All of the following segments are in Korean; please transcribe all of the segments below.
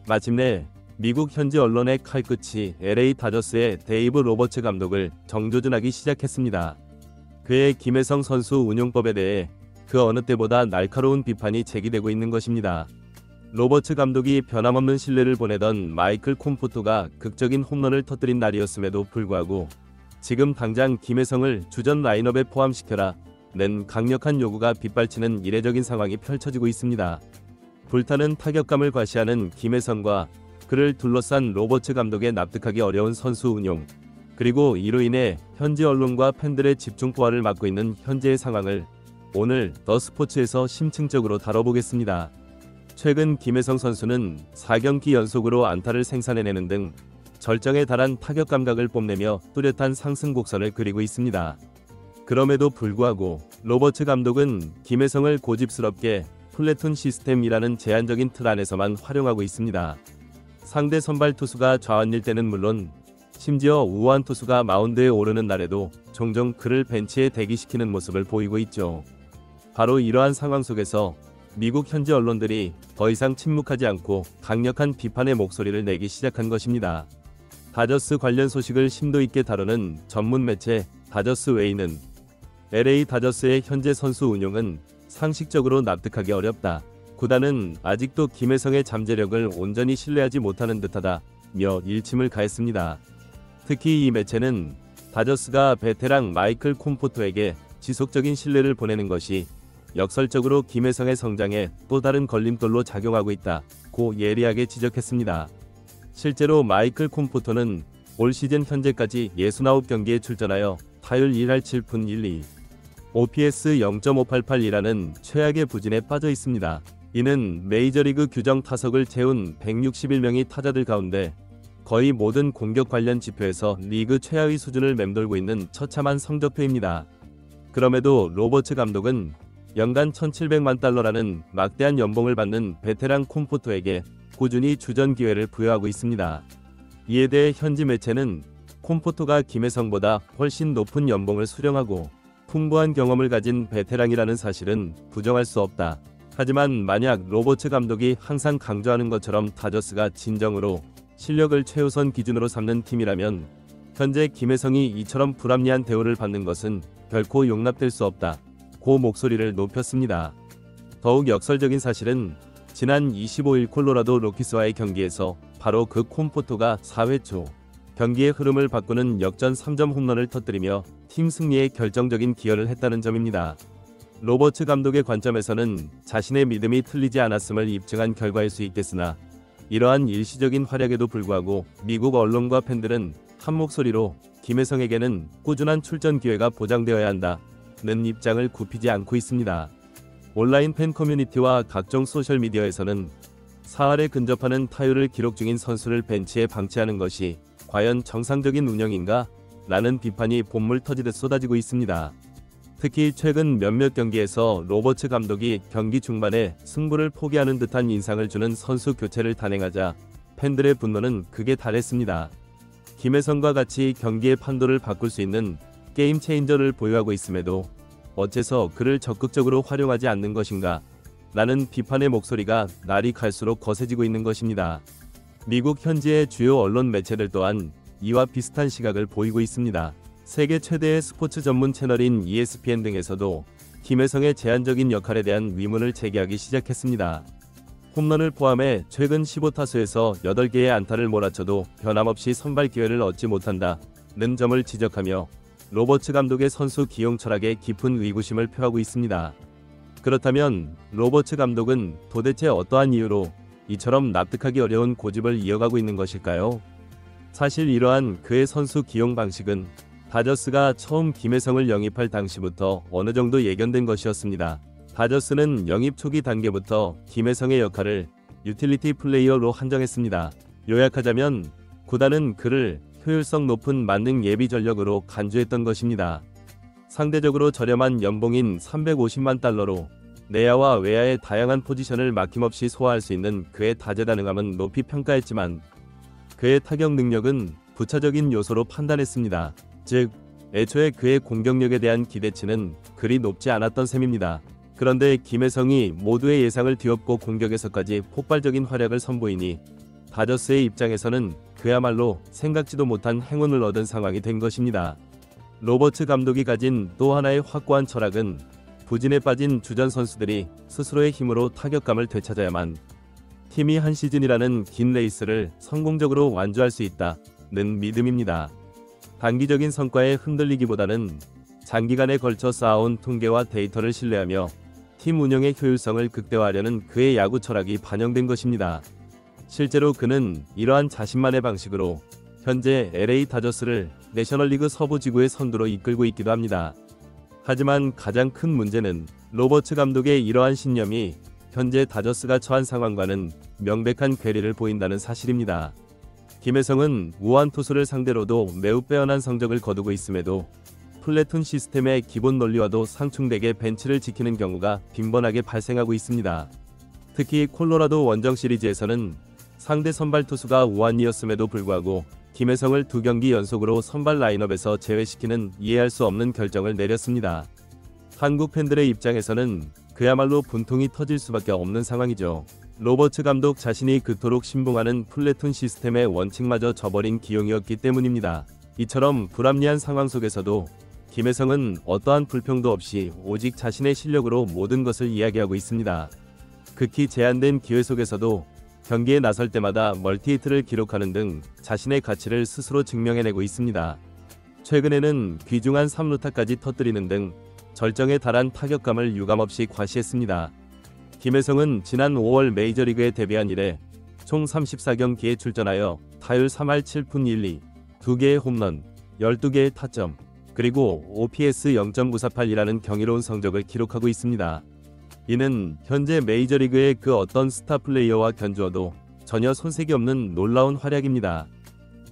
마침내 미국 현지 언론의 칼끝이 LA 다저스의 데이브 로버츠 감독을 정조준하기 시작했습니다. 그의 김혜성 선수 운용법에 대해 그 어느 때보다 날카로운 비판이 제기되고 있는 것입니다. 로버츠 감독이 변함없는 신뢰를 보내던 마이클 콤포토가 극적인 홈런을 터뜨린 날이었음에도 불구하고 지금 당장 김혜성을 주전 라인업에 포함시켜라 는 강력한 요구가 빗발치는 이례적인 상황이 펼쳐지고 있습니다. 불타는 타격감을 과시하는 김혜성과 그를 둘러싼 로버츠 감독의 납득하기 어려운 선수 운용, 그리고 이로 인해 현지 언론과 팬들의 집중 포화를 막고 있는 현재의 상황을 오늘 더 스포츠에서 심층적으로 다뤄보겠습니다. 최근 김혜성 선수는 4경기 연속으로 안타를 생산해내는 등 절정에 달한 타격 감각을 뽐내며 뚜렷한 상승 곡선을 그리고 있습니다. 그럼에도 불구하고 로버츠 감독은 김혜성을 고집스럽게 플래툰 시스템이라는 제한적인 틀 안에서만 활용하고 있습니다. 상대 선발 투수가 좌완일 때는 물론 심지어 우완 투수가 마운드에 오르는 날에도 종종 그를 벤치에 대기시키는 모습을 보이고 있죠. 바로 이러한 상황 속에서 미국 현지 언론들이 더 이상 침묵하지 않고 강력한 비판의 목소리를 내기 시작한 것입니다. 다저스 관련 소식을 심도 있게 다루는 전문 매체 다저스 웨이는 LA 다저스의 현재 선수 운용은 상식적으로 납득하기 어렵다. 구단은 아직도 김혜성의 잠재력을 온전히 신뢰하지 못하는 듯하다며 일침을 가했습니다. 특히 이 매체는 다저스가 베테랑 마이클 콤포토에게 지속적인 신뢰를 보내는 것이 역설적으로 김혜성의 성장에 또 다른 걸림돌로 작용하고 있다고 예리하게 지적했습니다. 실제로 마이클 콤포토는 올 시즌 현재까지 69경기에 출전하여 타율 1할 7푼 1리, OPS 0.588이라는 최악의 부진에 빠져 있습니다. 이는 메이저리그 규정 타석을 채운 161명의 타자들 가운데 거의 모든 공격 관련 지표에서 리그 최하위 수준을 맴돌고 있는 처참한 성적표입니다. 그럼에도 로버츠 감독은 연간 1,700만 달러라는 막대한 연봉을 받는 베테랑 콤포토에게 꾸준히 주전 기회를 부여하고 있습니다. 이에 대해 현지 매체는 콤포토가 김혜성보다 훨씬 높은 연봉을 수령하고 풍부한 경험을 가진 베테랑이라는 사실은 부정할 수 없다. 하지만 만약 로버츠 감독이 항상 강조하는 것처럼 다저스가 진정으로 실력을 최우선 기준으로 삼는 팀이라면 현재 김혜성이 이처럼 불합리한 대우를 받는 것은 결코 용납될 수 없다. 고 목소리를 높였습니다. 더욱 역설적인 사실은 지난 25일 콜로라도 로키스와의 경기에서 바로 그 콤포토가 4회 초 경기의 흐름을 바꾸는 역전 3점 홈런을 터뜨리며 팀 승리에 결정적인 기여를 했다는 점입니다. 로버츠 감독의 관점에서는 자신의 믿음이 틀리지 않았음을 입증한 결과일 수 있겠으나 이러한 일시적인 활약에도 불구하고 미국 언론과 팬들은 한 목소리로 김혜성에게는 꾸준한 출전 기회가 보장되어야 한다는 입장을 굽히지 않고 있습니다. 온라인 팬 커뮤니티와 각종 소셜미디어에서는 사할에 근접하는 타율을 기록 중인 선수를 벤치에 방치하는 것이 과연 정상적인 운영인가? 라는 비판이 본물 터지듯 쏟아지고 있습니다. 특히 최근 몇몇 경기에서 로버츠 감독이 경기 중반에 승부를 포기하는 듯한 인상을 주는 선수 교체를 단행하자 팬들의 분노는 극에 달했습니다. 김혜성과 같이 경기의 판도를 바꿀 수 있는 게임 체인저를 보유하고 있음에도 어째서 그를 적극적으로 활용하지 않는 것인가? 라는 비판의 목소리가 날이 갈수록 거세지고 있는 것입니다. 미국 현지의 주요 언론 매체들 또한 이와 비슷한 시각을 보이고 있습니다. 세계 최대의 스포츠 전문 채널인 ESPN 등에서도 김혜성의 제한적인 역할에 대한 의문을 제기하기 시작했습니다. 홈런을 포함해 최근 15타수에서 8개의 안타를 몰아쳐도 변함없이 선발 기회를 얻지 못한다는 점을 지적하며 로버츠 감독의 선수 기용 철학에 깊은 의구심을 표하고 있습니다. 그렇다면 로버츠 감독은 도대체 어떠한 이유로 이처럼 납득하기 어려운 고집을 이어가고 있는 것일까요? 사실 이러한 그의 선수 기용 방식은 다저스가 처음 김혜성을 영입할 당시부터 어느 정도 예견된 것이었습니다. 다저스는 영입 초기 단계부터 김혜성의 역할을 유틸리티 플레이어로 한정했습니다. 요약하자면 구단은 그를 효율성 높은 만능 예비 전력으로 간주했던 것입니다. 상대적으로 저렴한 연봉인 350만 달러로 내야와 외야의 다양한 포지션을 막힘없이 소화할 수 있는 그의 다재다능함은 높이 평가했지만 그의 타격 능력은 부차적인 요소로 판단했습니다. 즉, 애초에 그의 공격력에 대한 기대치는 그리 높지 않았던 셈입니다. 그런데 김혜성이 모두의 예상을 뒤엎고 공격에서까지 폭발적인 활약을 선보이니 다저스의 입장에서는 그야말로 생각지도 못한 행운을 얻은 상황이 된 것입니다. 로버츠 감독이 가진 또 하나의 확고한 철학은 부진에 빠진 주전 선수들이 스스로의 힘으로 타격감을 되찾아야만 팀이 한 시즌이라는 긴 레이스를 성공적으로 완주할 수 있다는 믿음입니다. 단기적인 성과에 흔들리기보다는 장기간에 걸쳐 쌓아온 통계와 데이터를 신뢰하며 팀 운영의 효율성을 극대화하려는 그의 야구 철학이 반영된 것입니다. 실제로 그는 이러한 자신만의 방식으로 현재 LA 다저스를 내셔널리그 서부 지구의 선두로 이끌고 있기도 합니다. 하지만 가장 큰 문제는 로버츠 감독의 이러한 신념이 현재 다저스가 처한 상황과는 명백한 괴리를 보인다는 사실입니다. 김혜성은 우한 투수를 상대로도 매우 빼어난 성적을 거두고 있음에도 플래툰 시스템의 기본 논리와도 상충되게 벤치를 지키는 경우가 빈번하게 발생하고 있습니다. 특히 콜로라도 원정 시리즈에서는 상대 선발 투수가 우한이었음에도 불구하고 김혜성을 2경기 연속으로 선발 라인업에서 제외시키는 이해할 수 없는 결정을 내렸습니다. 한국 팬들의 입장에서는 그야말로 분통이 터질 수밖에 없는 상황이죠. 로버츠 감독 자신이 그토록 신봉하는 플래툰 시스템의 원칙마저 저버린 기용이었기 때문입니다. 이처럼 불합리한 상황 속에서도 김혜성은 어떠한 불평도 없이 오직 자신의 실력으로 모든 것을 이야기하고 있습니다. 극히 제한된 기회 속에서도 경기에 나설 때마다 멀티히트를 기록하는 등 자신의 가치를 스스로 증명해내고 있습니다. 최근에는 귀중한 3루타까지 터뜨리는 등 절정에 달한 타격감을 유감없이 과시했습니다. 김혜성은 지난 5월 메이저리그에 데뷔한 이래 총 34경기에 출전하여 타율 3할 7푼 1리, 2개의 홈런, 12개의 타점, 그리고 OPS 0.948이라는 경이로운 성적을 기록하고 있습니다. 이는 현재 메이저리그의 그 어떤 스타 플레이어와 견주어도 전혀 손색이 없는 놀라운 활약입니다.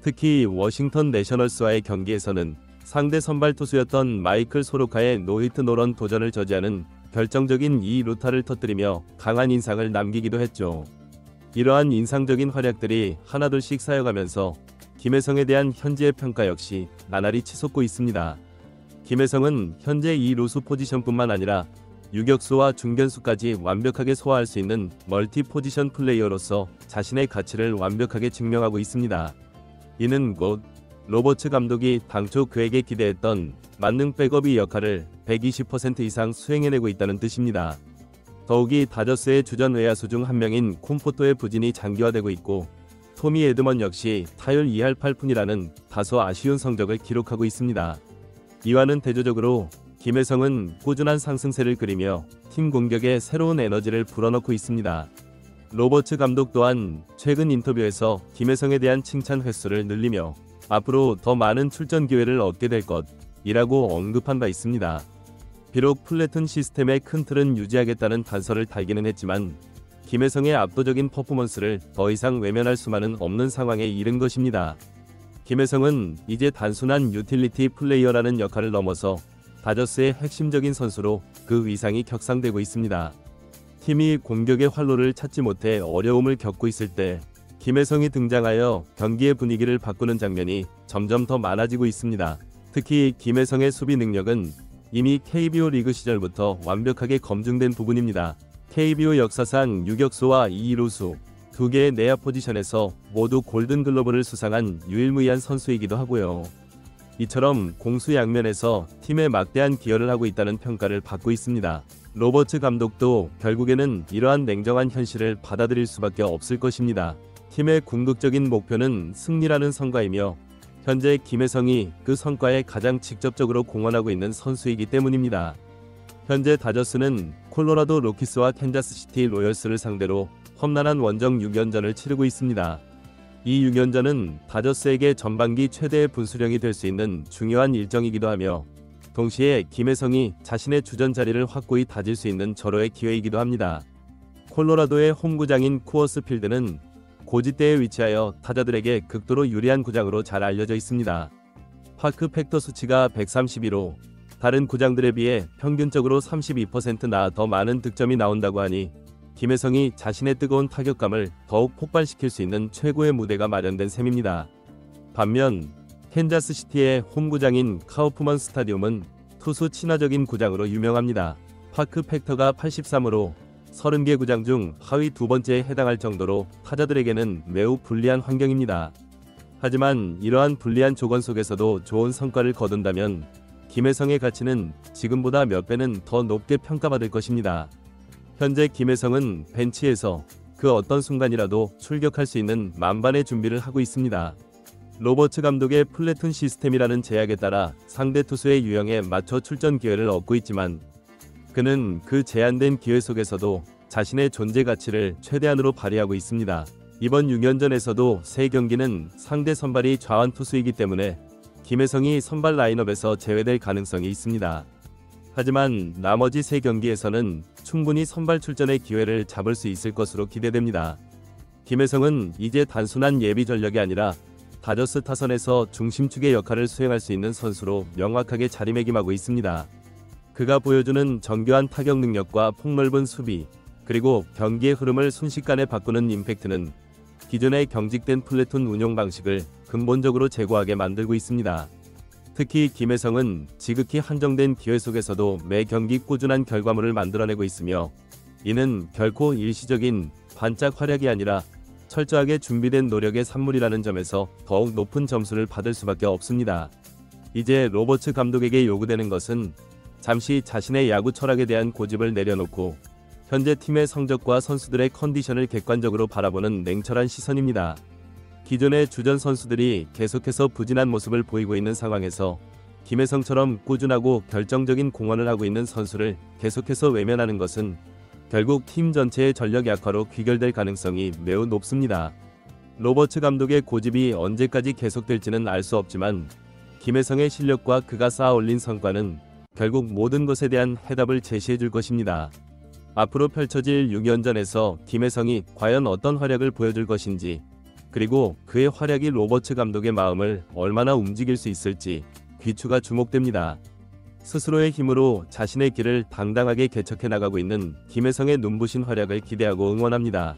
특히 워싱턴 내셔널스와의 경기에서는 상대 선발 투수였던 마이클 소로카의 노히트 노런 도전을 저지하는 결정적인 2루타를 터뜨리며 강한 인상을 남기기도 했죠. 이러한 인상적인 활약들이 하나둘씩 쌓여가면서 김혜성에 대한 현지의 평가 역시 나날이 치솟고 있습니다. 김혜성은 현재 이 루수 포지션뿐만 아니라 유격수와 중견수까지 완벽하게 소화할 수 있는 멀티 포지션 플레이어로서 자신의 가치를 완벽하게 증명하고 있습니다. 이는 곧 로버츠 감독이 당초 그에게 기대했던 만능 백업의 역할을 120% 이상 수행해내고 있다는 뜻입니다. 더욱이 다저스의 주전 외야수 중 한 명인 콤포토의 부진이 장기화되고 있고 토미 에드먼 역시 타율 2할 8푼이라는 다소 아쉬운 성적을 기록하고 있습니다. 이와는 대조적으로 김혜성은 꾸준한 상승세를 그리며 팀 공격에 새로운 에너지를 불어넣고 있습니다. 로버츠 감독 또한 최근 인터뷰에서 김혜성에 대한 칭찬 횟수를 늘리며 앞으로 더 많은 출전 기회를 얻게 될 것이라고 언급한 바 있습니다. 비록 플래툰 시스템의 큰 틀은 유지하겠다는 단서를 달기는 했지만 김혜성의 압도적인 퍼포먼스를 더 이상 외면할 수만은 없는 상황에 이른 것입니다. 김혜성은 이제 단순한 유틸리티 플레이어라는 역할을 넘어서 다저스의 핵심적인 선수로 그 위상이 격상되고 있습니다. 팀이 공격의 활로를 찾지 못해 어려움을 겪고 있을 때 김혜성이 등장하여 경기의 분위기를 바꾸는 장면이 점점 더 많아지고 있습니다. 특히 김혜성의 수비 능력은 이미 KBO 리그 시절부터 완벽하게 검증된 부분입니다. KBO 역사상 유격수와 2루수 2개의 내야 포지션에서 모두 골든글러브를 수상한 유일무이한 선수이기도 하고요. 이처럼 공수 양면에서 팀에 막대한 기여를 하고 있다는 평가를 받고 있습니다. 로버츠 감독도 결국에는 이러한 냉정한 현실을 받아들일 수밖에 없을 것입니다. 팀의 궁극적인 목표는 승리라는 성과이며 현재 김혜성이 그 성과에 가장 직접적으로 공헌하고 있는 선수이기 때문입니다. 현재 다저스는 콜로라도 로키스와 캔자스시티 로열스를 상대로 험난한 원정 6연전을 치르고 있습니다. 이 6연전은 다저스에게 전반기 최대의 분수령이 될 수 있는 중요한 일정이기도 하며 동시에 김혜성이 자신의 주전 자리를 확고히 다질 수 있는 절호의 기회이기도 합니다. 콜로라도의 홈구장인 쿠어스 필드는 고지대에 위치하여 타자들에게 극도로 유리한 구장으로 잘 알려져 있습니다. 파크 팩터 수치가 132로 다른 구장들에 비해 평균적으로 32%나 더 많은 득점이 나온다고 하니 김혜성이 자신의 뜨거운 타격감을 더욱 폭발시킬 수 있는 최고의 무대가 마련된 셈입니다. 반면 캔자스시티의 홈구장인 카우프먼 스타디움은 투수 친화적인 구장으로 유명합니다. 파크 팩터가 83으로 30개 구장 중 하위 두 번째에 해당할 정도로 타자들에게는 매우 불리한 환경입니다. 하지만 이러한 불리한 조건 속에서도 좋은 성과를 거둔다면 김혜성의 가치는 지금보다 몇 배는 더 높게 평가받을 것입니다. 현재 김혜성은 벤치에서 그 어떤 순간이라도 출격할 수 있는 만반의 준비를 하고 있습니다. 로버츠 감독의 플래툰 시스템이라는 제약에 따라 상대 투수의 유형에 맞춰 출전 기회를 얻고 있지만 그는 그 제한된 기회 속에서도 자신의 존재 가치를 최대한으로 발휘하고 있습니다. 이번 6연전에서도 3경기는 상대 선발이 좌완 투수이기 때문에 김혜성이 선발 라인업에서 제외될 가능성이 있습니다. 하지만 나머지 3경기에서는 충분히 선발 출전의 기회를 잡을 수 있을 것으로 기대됩니다. 김혜성은 이제 단순한 예비 전력이 아니라 다저스 타선에서 중심축의 역할을 수행할 수 있는 선수로 명확하게 자리매김하고 있습니다. 그가 보여주는 정교한 타격 능력과 폭넓은 수비, 그리고 경기의 흐름을 순식간에 바꾸는 임팩트는 기존의 경직된 플래툰 운용 방식을 근본적으로 제고하게 만들고 있습니다. 특히 김혜성은 지극히 한정된 기회 속에서도 매 경기 꾸준한 결과물을 만들어내고 있으며 이는 결코 일시적인 반짝 활약이 아니라 철저하게 준비된 노력의 산물이라는 점에서 더욱 높은 점수를 받을 수밖에 없습니다. 이제 로버츠 감독에게 요구되는 것은 잠시 자신의 야구 철학에 대한 고집을 내려놓고 현재 팀의 성적과 선수들의 컨디션을 객관적으로 바라보는 냉철한 시선입니다. 기존의 주전 선수들이 계속해서 부진한 모습을 보이고 있는 상황에서 김혜성처럼 꾸준하고 결정적인 공헌을 하고 있는 선수를 계속해서 외면하는 것은 결국 팀 전체의 전력 약화로 귀결될 가능성이 매우 높습니다. 로버츠 감독의 고집이 언제까지 계속될지는 알 수 없지만 김혜성의 실력과 그가 쌓아 올린 성과는 결국 모든 것에 대한 해답을 제시해 줄 것입니다. 앞으로 펼쳐질 6연전에서 김혜성이 과연 어떤 활약을 보여줄 것인지, 그리고 그의 활약이 로버츠 감독의 마음을 얼마나 움직일 수 있을지 귀추가 주목됩니다. 스스로의 힘으로 자신의 길을 당당하게 개척해 나가고 있는 김혜성의 눈부신 활약을 기대하고 응원합니다.